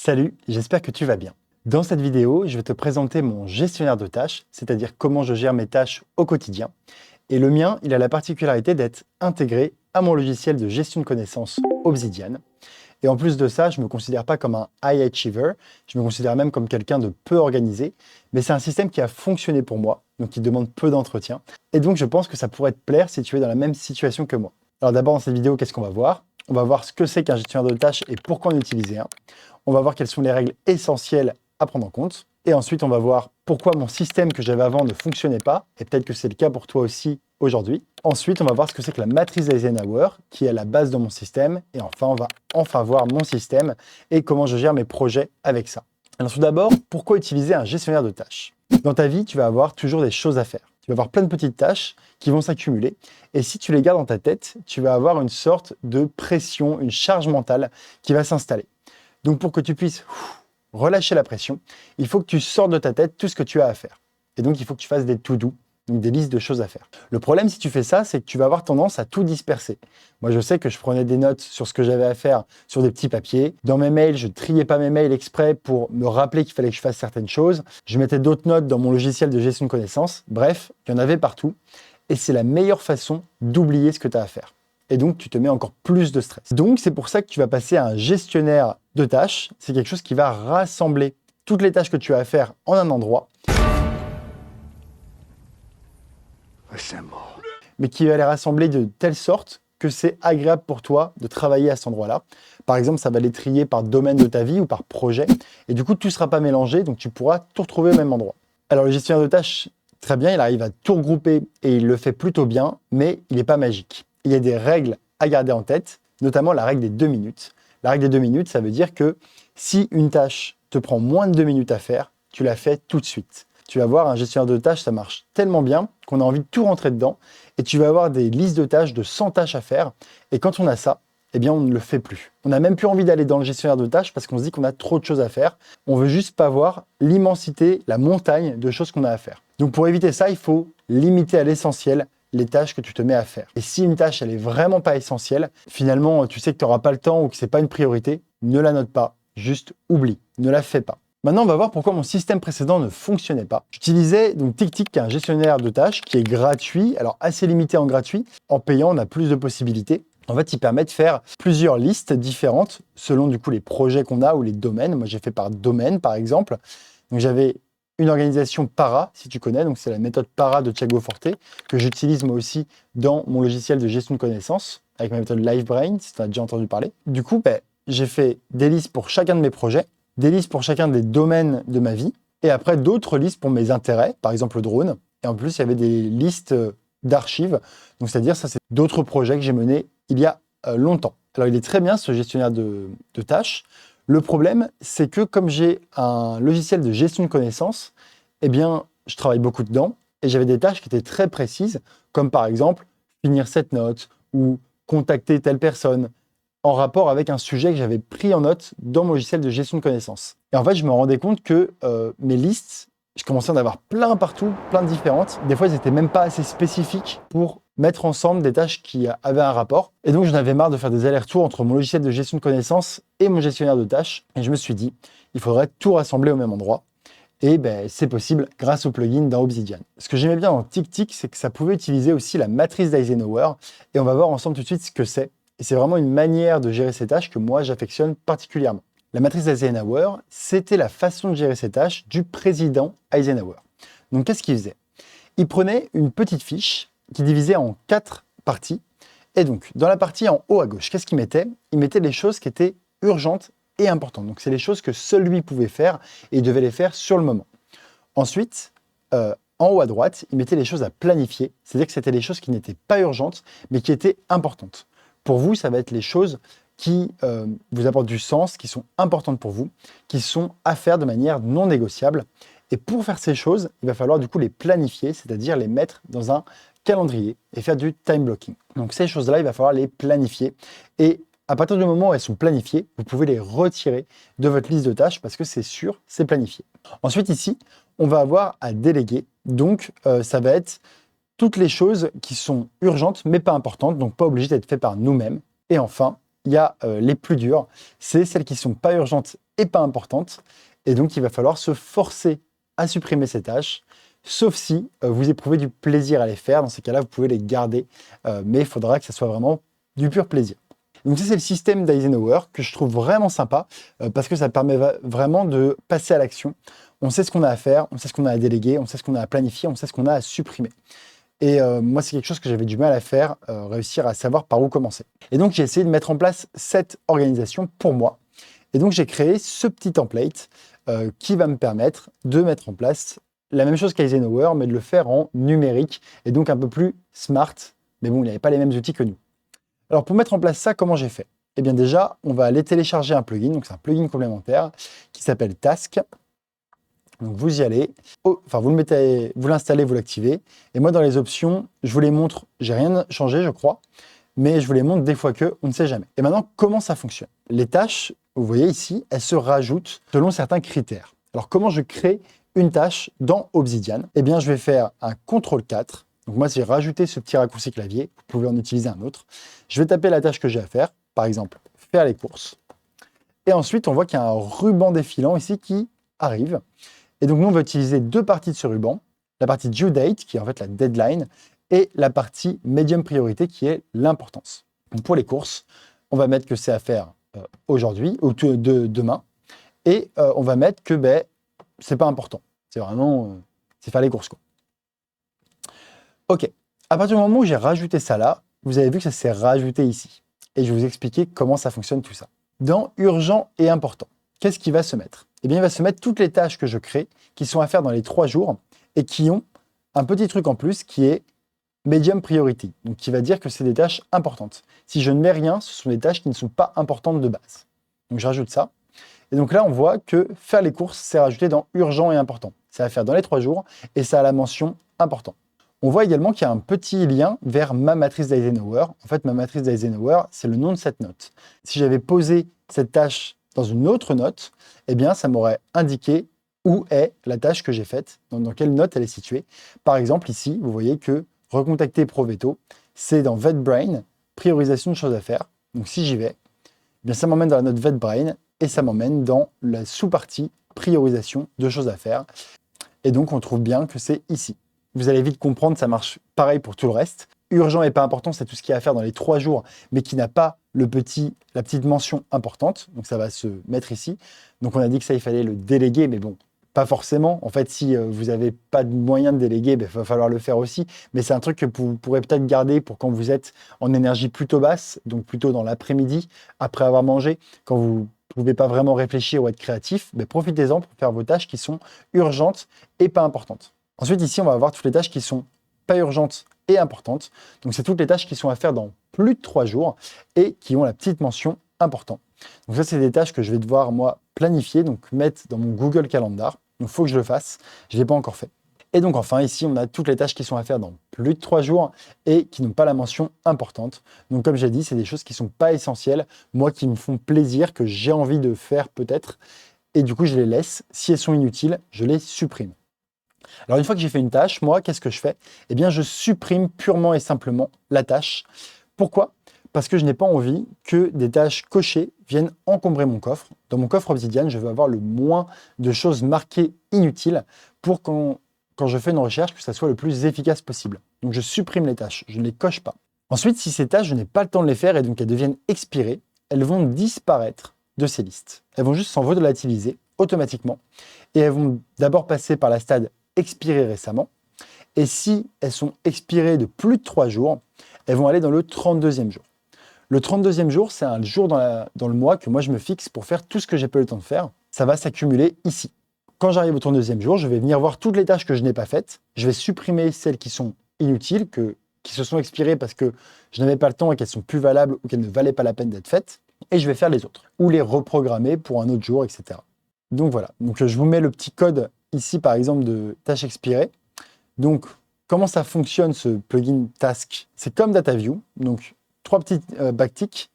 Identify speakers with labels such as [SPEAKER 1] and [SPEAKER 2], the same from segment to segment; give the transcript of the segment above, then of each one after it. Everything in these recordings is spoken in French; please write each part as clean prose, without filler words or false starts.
[SPEAKER 1] Salut, j'espère que tu vas bien. Dans cette vidéo, je vais te présenter mon gestionnaire de tâches, c'est-à-dire comment je gère mes tâches au quotidien. Et le mien, il a la particularité d'être intégré à mon logiciel de gestion de connaissances Obsidian. Et en plus de ça, je ne me considère pas comme un high achiever, je me considère même comme quelqu'un de peu organisé, mais c'est un système qui a fonctionné pour moi, donc qui demande peu d'entretien. Et donc je pense que ça pourrait te plaire si tu es dans la même situation que moi. Alors d'abord, dans cette vidéo, qu'est-ce qu'on va voir? On va voir ce que c'est qu'un gestionnaire de tâches et pourquoi en utiliser un. On va voir quelles sont les règles essentielles à prendre en compte. Et ensuite, on va voir pourquoi mon système que j'avais avant ne fonctionnait pas, et peut-être que c'est le cas pour toi aussi aujourd'hui. Ensuite, on va voir ce que c'est que la matrice d'Eisenhower, qui est à la base de mon système. Et enfin, on va voir mon système et comment je gère mes projets avec ça. Alors tout d'abord, pourquoi utiliser un gestionnaire de tâches? Dans ta vie, tu vas avoir toujours des choses à faire. Tu vas avoir plein de petites tâches qui vont s'accumuler. Et si tu les gardes dans ta tête, tu vas avoir une sorte de pression, une charge mentale qui va s'installer. Donc pour que tu puisses relâcher la pression, il faut que tu sortes de ta tête tout ce que tu as à faire. Et donc il faut que tu fasses des to-do, donc des listes de choses à faire. Le problème si tu fais ça, c'est que tu vas avoir tendance à tout disperser. Moi je sais que je prenais des notes sur ce que j'avais à faire sur des petits papiers. Dans mes mails, je triais pas mes mails exprès pour me rappeler qu'il fallait que je fasse certaines choses. Je mettais d'autres notes dans mon logiciel de gestion de connaissances. Bref, il y en avait partout. Et c'est la meilleure façon d'oublier ce que tu as à faire. Et donc, tu te mets encore plus de stress. Donc, c'est pour ça que tu vas passer à un gestionnaire de tâches. C'est quelque chose qui va rassembler toutes les tâches que tu as à faire en un endroit. Mais qui va les rassembler de telle sorte que c'est agréable pour toi de travailler à cet endroit-là. Par exemple, ça va les trier par domaine de ta vie ou par projet. Et du coup, tout ne sera pas mélangé, donc tu pourras tout retrouver au même endroit. Alors, le gestionnaire de tâches, très bien, il arrive à tout regrouper et il le fait plutôt bien, mais il n'est pas magique. Il y a des règles à garder en tête, notamment la règle des 2 minutes. La règle des 2 minutes, ça veut dire que si une tâche te prend moins de 2 minutes à faire, tu la fais tout de suite. Tu vas voir, un gestionnaire de tâches, ça marche tellement bien qu'on a envie de tout rentrer dedans et tu vas avoir des listes de tâches de 100 tâches à faire. Et quand on a ça, eh bien, on ne le fait plus. On n'a même plus envie d'aller dans le gestionnaire de tâches parce qu'on se dit qu'on a trop de choses à faire. On veut juste pas voir l'immensité, la montagne de choses qu'on a à faire. Donc pour éviter ça, il faut limiter à l'essentiel les tâches que tu te mets à faire. Et si une tâche, elle est vraiment pas essentielle, finalement, tu sais que tu n'auras pas le temps ou que c'est pas une priorité, ne la note pas, juste oublie, ne la fais pas. Maintenant, on va voir pourquoi mon système précédent ne fonctionnait pas. J'utilisais donc TickTick, qui est un gestionnaire de tâches qui est gratuit, alors assez limité en gratuit. En payant, on a plus de possibilités. En fait, il permet de faire plusieurs listes différentes selon du coup les projets qu'on a ou les domaines. Moi, j'ai fait par domaine, par exemple. Donc, j'avais une organisation PARA, si tu connais, donc c'est la méthode PARA de Thiago Forte, que j'utilise moi aussi dans mon logiciel de gestion de connaissances, avec ma méthode LiveBrain, si tu as déjà entendu parler. Du coup, j'ai fait des listes pour chacun de mes projets, des listes pour chacun des domaines de ma vie, et après d'autres listes pour mes intérêts, par exemple le drone. Et en plus, il y avait des listes d'archives, donc c'est-à-dire ça, c'est d'autres projets que j'ai menés il y a longtemps. Alors, il est très bien, ce gestionnaire de tâches. Le problème, c'est que comme j'ai un logiciel de gestion de connaissances, eh bien, je travaille beaucoup dedans et j'avais des tâches qui étaient très précises, comme par exemple finir cette note ou contacter telle personne en rapport avec un sujet que j'avais pris en note dans mon logiciel de gestion de connaissances. Et en fait, je me rendais compte que mes listes, je commençais à en avoir plein partout, plein de différentes. Des fois, elles n'étaient même pas assez spécifiques pour mettre ensemble des tâches qui avaient un rapport. Et donc, j'en avais marre de faire des allers-retours entre mon logiciel de gestion de connaissances et mon gestionnaire de tâches. Et je me suis dit, il faudrait tout rassembler au même endroit. Et c'est possible grâce au plugin dans Obsidian. Ce que j'aimais bien dans TickTick, c'est que ça pouvait utiliser aussi la matrice d'Eisenhower. Et on va voir ensemble tout de suite ce que c'est. Et c'est vraiment une manière de gérer ces tâches que moi, j'affectionne particulièrement. La matrice d'Eisenhower, c'était la façon de gérer ces tâches du président Eisenhower. Donc, qu'est-ce qu'il faisait? Il prenait une petite fiche qui divisait en 4 parties. Et donc, dans la partie en haut à gauche, qu'est-ce qu'il mettait? Il mettait les choses qui étaient urgentes et importantes. Donc, c'est les choses que seul lui pouvait faire et il devait les faire sur le moment. Ensuite, en haut à droite, il mettait les choses à planifier. C'est-à-dire que c'était les choses qui n'étaient pas urgentes, mais qui étaient importantes. Pour vous, ça va être les choses qui vous apportent du sens, qui sont importantes pour vous, qui sont à faire de manière non négociable. Et pour faire ces choses, il va falloir du coup les planifier, c'est-à-dire les mettre dans un calendrier et faire du time blocking. Donc ces choses-là, il va falloir les planifier. Et à partir du moment où elles sont planifiées, vous pouvez les retirer de votre liste de tâches parce que c'est sûr, c'est planifié. Ensuite ici, on va avoir à déléguer. Donc ça va être toutes les choses qui sont urgentes mais pas importantes, donc pas obligées d'être faites par nous-mêmes. Et enfin, il y a les plus dures, c'est celles qui ne sont pas urgentes et pas importantes. Et donc, il va falloir se forcer à supprimer ces tâches, sauf si vous éprouvez du plaisir à les faire. Dans ces cas-là, vous pouvez les garder, mais il faudra que ce soit vraiment du pur plaisir. Donc ça, c'est le système d'Eisenhower que je trouve vraiment sympa parce que ça permet vraiment de passer à l'action. On sait ce qu'on a à faire, on sait ce qu'on a à déléguer, on sait ce qu'on a à planifier, on sait ce qu'on a à supprimer. Et moi, c'est quelque chose que j'avais du mal à faire, réussir à savoir par où commencer. Et donc, j'ai essayé de mettre en place cette organisation pour moi. Et donc, j'ai créé ce petit template qui va me permettre de mettre en place la même chose qu'Eisenhower, mais de le faire en numérique et donc un peu plus smart. Mais bon, il n'y avait pas les mêmes outils que nous. Alors, pour mettre en place ça, comment j'ai fait? Eh bien, déjà, on va aller télécharger un plugin. Donc, c'est un plugin complémentaire qui s'appelle Task. Donc, vous y allez. Enfin, vous le mettez, vous l'installez, vous l'activez. Et moi, dans les options, je vous les montre. J'ai rien changé, je crois. Mais je vous les montre des fois que, on ne sait jamais. Et maintenant, comment ça fonctionne? Les tâches, vous voyez ici, elles se rajoutent selon certains critères. Alors, comment je crée une tâche dans Obsidian? Eh bien, je vais faire un CTRL-4. Donc moi, j'ai rajouté ce petit raccourci clavier. Vous pouvez en utiliser un autre. Je vais taper la tâche que j'ai à faire. Par exemple, faire les courses. Et ensuite, on voit qu'il y a un ruban défilant ici qui arrive. Et donc, nous, on va utiliser deux parties de ce ruban. La partie due date, qui est en fait la deadline, et la partie medium priorité, qui est l'importance. Donc, pour les courses, on va mettre que c'est à faire aujourd'hui ou demain. Et on va mettre que c'est pas important. C'est vraiment c'est faire les courses, quoi. OK. À partir du moment où j'ai rajouté ça là, vous avez vu que ça s'est rajouté ici. Et je vais vous expliquer comment ça fonctionne tout ça. Dans urgent et important, qu'est-ce qui va se mettre? Eh bien, il va se mettre toutes les tâches que je crée qui sont à faire dans les 3 jours et qui ont un petit truc en plus qui est medium priority. Donc, qui va dire que c'est des tâches importantes. Si je ne mets rien, ce sont des tâches qui ne sont pas importantes de base. Donc, je rajoute ça. Et donc là, on voit que faire les courses, c'est rajouté dans urgent et important. C'est à faire dans les 3 jours et ça a la mention important. On voit également qu'il y a un petit lien vers ma matrice d'Eisenhower. En fait, ma matrice d'Eisenhower, c'est le nom de cette note. Si j'avais posé cette tâche dans une autre note, eh bien, ça m'aurait indiqué où est la tâche que j'ai faite, dans quelle note elle est située. Par exemple, ici, vous voyez que recontacter Proveto, c'est dans VetBrain, priorisation de choses à faire. Donc, si j'y vais, eh bien, ça m'emmène dans la note VetBrain et ça m'emmène dans la sous-partie priorisation de choses à faire. Et donc, on trouve bien que c'est ici. Vous allez vite comprendre, ça marche pareil pour tout le reste. Urgent et pas important, c'est tout ce qu'il y a à faire dans les 3 jours, mais qui n'a pas la petite mention importante. Donc ça va se mettre ici. Donc on a dit que ça, il fallait le déléguer, mais bon, pas forcément. En fait, si vous n'avez pas de moyen de déléguer, il va falloir le faire aussi. Mais c'est un truc que vous pourrez peut-être garder pour quand vous êtes en énergie plutôt basse, donc plutôt dans l'après-midi, après avoir mangé, quand vous ne pouvez pas vraiment réfléchir ou être créatif, profitez-en pour faire vos tâches qui sont urgentes et pas importantes. Ensuite, ici, on va avoir toutes les tâches qui sont pas urgentes et importantes. Donc, c'est toutes les tâches qui sont à faire dans plus de 3 jours et qui ont la petite mention important. Donc, ça, c'est des tâches que je vais devoir, moi, planifier, donc mettre dans mon Google Calendar. Donc, il faut que je le fasse. Je ne l'ai pas encore fait. Et donc, enfin, ici, on a toutes les tâches qui sont à faire dans plus de 3 jours et qui n'ont pas la mention importante. Donc, comme j'ai dit, c'est des choses qui ne sont pas essentielles, moi, qui me font plaisir, que j'ai envie de faire peut-être. Et du coup, je les laisse. Si elles sont inutiles, je les supprime. Alors, une fois que j'ai fait une tâche, moi, qu'est-ce que je fais? Eh bien, je supprime purement et simplement la tâche. Pourquoi? Parce que je n'ai pas envie que des tâches cochées viennent encombrer mon coffre. Dans mon coffre Obsidian, je veux avoir le moins de choses marquées inutiles pour quand je fais une recherche, que ça soit le plus efficace possible. Donc, je supprime les tâches, je ne les coche pas. Ensuite, si ces tâches, je n'ai pas le temps de les faire et donc elles deviennent expirées, elles vont disparaître de ces listes. Elles vont juste s'en volatiliser automatiquement et elles vont d'abord passer par la stade expirées récemment. Et si elles sont expirées de plus de 3 jours, elles vont aller dans le 32e jour. Le 32e jour, c'est un jour dans le mois que moi je me fixe pour faire tout ce que j'ai pas eu le temps de faire. Ça va s'accumuler ici. Quand j'arrive au 32e jour, je vais venir voir toutes les tâches que je n'ai pas faites. Je vais supprimer celles qui sont inutiles, qui se sont expirées parce que je n'avais pas le temps et qu'elles sont plus valables ou qu'elles ne valaient pas la peine d'être faites. Et je vais faire les autres. Ou les reprogrammer pour un autre jour, etc. Donc voilà. Donc je vous mets le petit code ici, par exemple, de tâches expirées. Donc, comment ça fonctionne, ce plugin Task? C'est comme DataView. Donc, 3 petits backticks,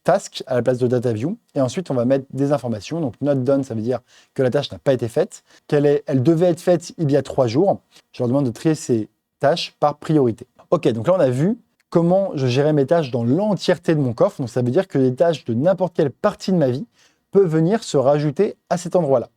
[SPEAKER 1] Task à la place de DataView. Et ensuite, on va mettre des informations. Donc, not done, ça veut dire que la tâche n'a pas été faite. Elle devait être faite il y a 3 jours. Je leur demande de trier ces tâches par priorité. OK, donc là, on a vu comment je gérais mes tâches dans l'entièreté de mon coffre. Donc, ça veut dire que les tâches de n'importe quelle partie de ma vie peuvent venir se rajouter à cet endroit-là.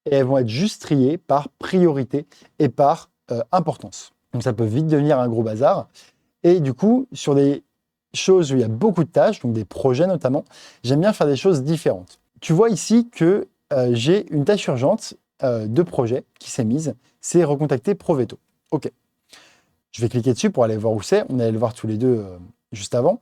[SPEAKER 1] Et elles vont être juste triées par priorité et par importance. Donc ça peut vite devenir un gros bazar. Et du coup, sur des choses où il y a beaucoup de tâches, donc des projets notamment, j'aime bien faire des choses différentes. Tu vois ici que j'ai une tâche urgente de projet qui s'est mise, c'est recontacter Proveto. OK. Je vais cliquer dessus pour aller voir où c'est. On allait le voir tous les deux juste avant.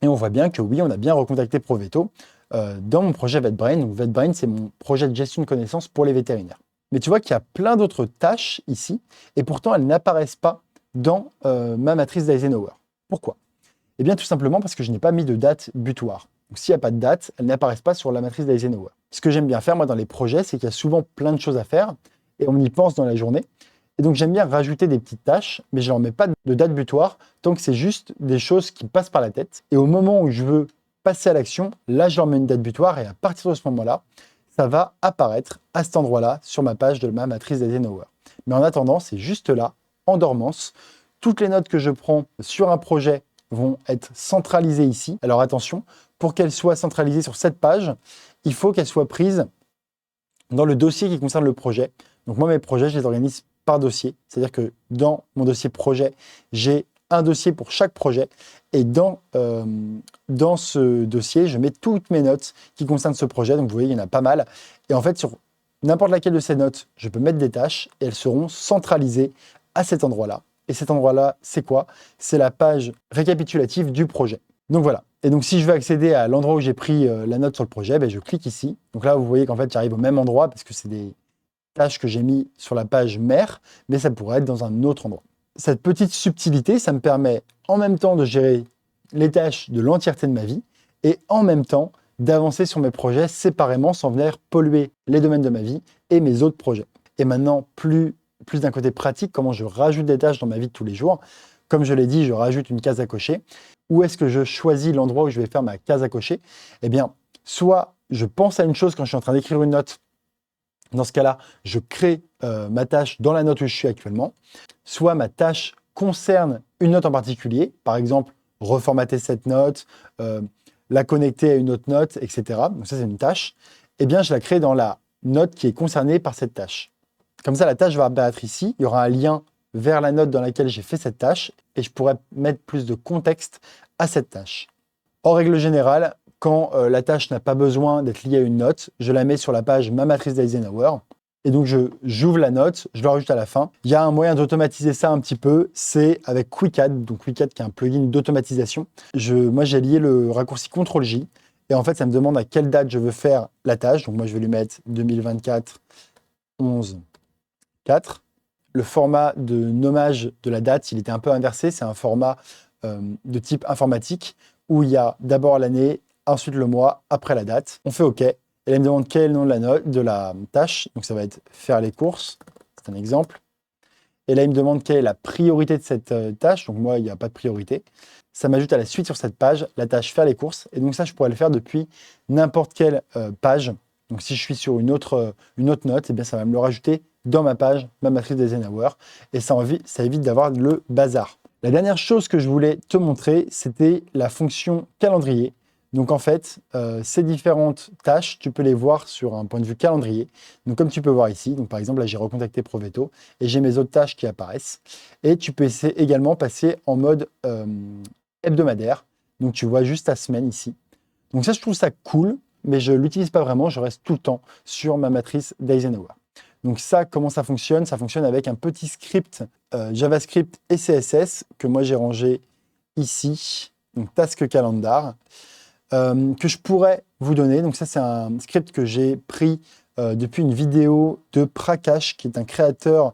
[SPEAKER 1] Et on voit bien que oui, on a bien recontacté Proveto dans mon projet VetBrain. Donc VetBrain, c'est mon projet de gestion de connaissances pour les vétérinaires. Mais tu vois qu'il y a plein d'autres tâches ici, et pourtant elles n'apparaissent pas dans ma matrice d'Eisenhower. Pourquoi? Eh bien tout simplement parce que je n'ai pas mis de date butoir. Donc s'il n'y a pas de date, elles n'apparaissent pas sur la matrice d'Eisenhower. Ce que j'aime bien faire moi dans les projets, c'est qu'il y a souvent plein de choses à faire, et on y pense dans la journée. Et donc j'aime bien rajouter des petites tâches, mais je ne leur mets pas de date butoir, tant que c'est juste des choses qui passent par la tête. Et au moment où je veux passer à l'action, là je leur mets une date butoir, et à partir de ce moment-là, ça va apparaître à cet endroit-là sur ma page de ma matrice d'Eisenhower. Mais en attendant, c'est juste là, en dormance. Toutes les notes que je prends sur un projet vont être centralisées ici. Alors attention, pour qu'elles soient centralisées sur cette page, il faut qu'elles soient prises dans le dossier qui concerne le projet. Donc moi, mes projets, je les organise par dossier. C'est-à-dire que dans mon dossier projet, j'ai un dossier pour chaque projet. Et dans ce dossier, je mets toutes mes notes qui concernent ce projet. Donc vous voyez, il y en a pas mal. Et en fait, sur n'importe laquelle de ces notes, je peux mettre des tâches et elles seront centralisées à cet endroit-là. Et cet endroit-là, c'est quoi? C'est la page récapitulative du projet. Donc voilà. Et donc si je veux accéder à l'endroit où j'ai pris la note sur le projet, ben, je clique ici. Donc là, vous voyez qu'en fait, j'arrive au même endroit parce que c'est des tâches que j'ai mis sur la page mère, mais ça pourrait être dans un autre endroit. Cette petite subtilité, ça me permet en même temps de gérer les tâches de l'entièreté de ma vie et en même temps d'avancer sur mes projets séparément sans venir polluer les domaines de ma vie et mes autres projets. Et maintenant, plus d'un côté pratique, comment je rajoute des tâches dans ma vie de tous les jours. Comme je l'ai dit, je rajoute une case à cocher. Où est-ce que je choisis l'endroit où je vais faire ma case à cocher? Eh bien, soit je pense à une chose quand je suis en train d'écrire une note. Dans ce cas-là, je crée ma tâche dans la note où je suis actuellement. Soit ma tâche concerne une note en particulier, par exemple, reformater cette note, la connecter à une autre note, etc. Donc ça, c'est une tâche. Eh bien, je la crée dans la note qui est concernée par cette tâche. Comme ça, la tâche va apparaître ici. Il y aura un lien vers la note dans laquelle j'ai fait cette tâche et je pourrais mettre plus de contexte à cette tâche. En règle générale, quand la tâche n'a pas besoin d'être liée à une note, je la mets sur la page ma matrice d'Eisenhower. Et donc, j'ouvre la note, je le rajoute à la fin. Il y a un moyen d'automatiser ça un petit peu, c'est avec QuickAdd. Donc, QuickAdd qui est un plugin d'automatisation. Moi, j'ai lié le raccourci CTRL-J. Et en fait, ça me demande à quelle date je veux faire la tâche. Donc, moi, je vais lui mettre 2024 11 4. Le format de nommage de la date, il était un peu inversé. C'est un format de type informatique où il y a d'abord l'année, ensuite le mois, après la date. On fait OK. Et là, il me demande quel est le nom de la tâche. Donc, ça va être faire les courses. C'est un exemple. Et là, il me demande quelle est la priorité de cette tâche. Donc, moi, il n'y a pas de priorité. Ça m'ajoute à la suite sur cette page la tâche faire les courses. Et donc, ça, je pourrais le faire depuis n'importe quelle page. Donc, si je suis sur une autre note, eh bien, ça va me le rajouter dans ma page, ma matrice d'Eisenhower. Et ça évite d'avoir le bazar. La dernière chose que je voulais te montrer, c'était la fonction calendrier. Donc en fait, ces différentes tâches, tu peux les voir sur un point de vue calendrier. Donc comme tu peux voir ici, donc par exemple là j'ai recontacté Proveto et j'ai mes autres tâches qui apparaissent. Et tu peux également passer en mode hebdomadaire. Donc tu vois juste ta semaine ici. Donc ça je trouve ça cool, mais je ne l'utilise pas vraiment, je reste tout le temps sur ma matrice d'Eisenhower. Donc ça, comment ça fonctionne? Ça fonctionne avec un petit script JavaScript et CSS que moi j'ai rangé ici, donc Task Calendar, que je pourrais vous donner. Donc ça, c'est un script que j'ai pris depuis une vidéo de Prakash, qui est un créateur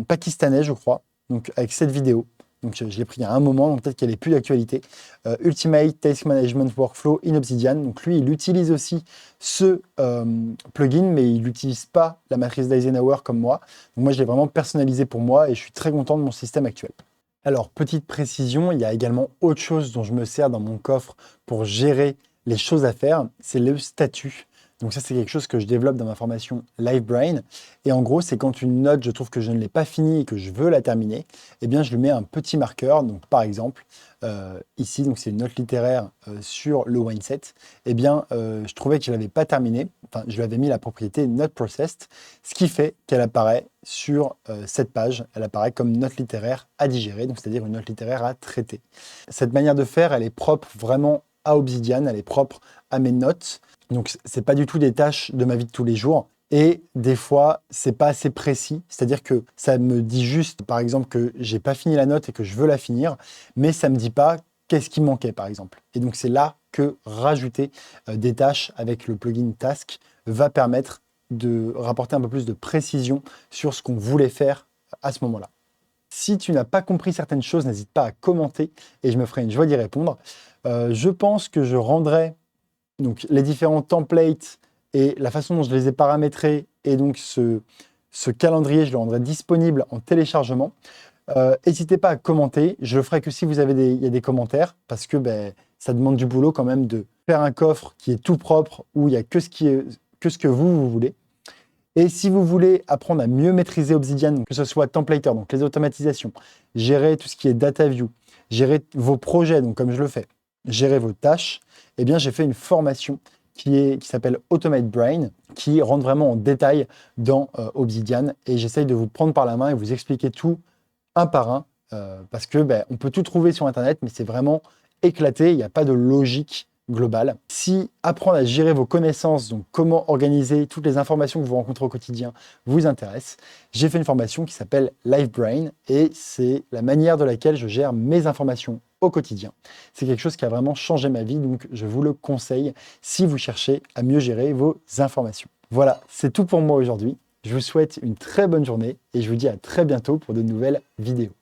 [SPEAKER 1] pakistanais, je crois, donc avec cette vidéo. Donc je l'ai pris il y a un moment, donc peut-être qu'elle n'est plus d'actualité. Ultimate Task Management Workflow in Obsidian. Donc lui, il utilise aussi ce plugin, mais il n'utilise pas la matrice d'Eisenhower comme moi. Donc moi, je l'ai vraiment personnalisé pour moi et je suis très content de mon système actuel. Alors, petite précision, il y a également autre chose dont je me sers dans mon coffre pour gérer les choses à faire, c'est le statut. Donc ça, c'est quelque chose que je développe dans ma formation Live Brain. Et en gros, c'est quand une note, je trouve que je ne l'ai pas finie et que je veux la terminer, eh bien, je lui mets un petit marqueur. Donc par exemple, ici, donc c'est une note littéraire sur le mindset. Eh bien, je trouvais que je ne l'avais pas terminée. Enfin, je lui avais mis la propriété Not Processed, ce qui fait qu'elle apparaît sur cette page. Elle apparaît comme note littéraire à digérer, donc c'est-à-dire une note littéraire à traiter. Cette manière de faire, elle est propre vraiment à Obsidian, elle est propre à mes notes. Donc, c'est pas du tout des tâches de ma vie de tous les jours. Et des fois, c'est pas assez précis. C'est-à-dire que ça me dit juste, par exemple, que j'ai pas fini la note et que je veux la finir, mais ça me dit pas qu'est-ce qui manquait, par exemple. Et donc, c'est là que rajouter des tâches avec le plugin Task va permettre de rapporter un peu plus de précision sur ce qu'on voulait faire à ce moment-là. Si tu n'as pas compris certaines choses, n'hésite pas à commenter et je me ferai une joie d'y répondre. Je pense que je rendrai donc les différents templates et la façon dont je les ai paramétrés et donc ce calendrier, je le rendrai disponible en téléchargement. N'hésitez pas à commenter. Je le ferai que si vous avez il y a des commentaires parce que ça demande du boulot quand même de faire un coffre qui est tout propre où il n'y a que ce que vous voulez. Et si vous voulez apprendre à mieux maîtriser Obsidian, que ce soit templater, donc les automatisations, gérer tout ce qui est data view, gérer vos projets, donc comme je le fais, gérer vos tâches, eh bien j'ai fait une formation qui s'appelle Automate Brain, qui rentre vraiment en détail dans Obsidian. Et j'essaye de vous prendre par la main et vous expliquer tout un par un, parce que on peut tout trouver sur Internet, mais c'est vraiment éclaté, il n'y a pas de logique globale. Si apprendre à gérer vos connaissances, donc comment organiser toutes les informations que vous rencontrez au quotidien, vous intéresse, j'ai fait une formation qui s'appelle Live Brain et c'est la manière de laquelle je gère mes informations au quotidien. C'est quelque chose qui a vraiment changé ma vie, donc je vous le conseille si vous cherchez à mieux gérer vos informations. Voilà, c'est tout pour moi aujourd'hui. Je vous souhaite une très bonne journée et je vous dis à très bientôt pour de nouvelles vidéos.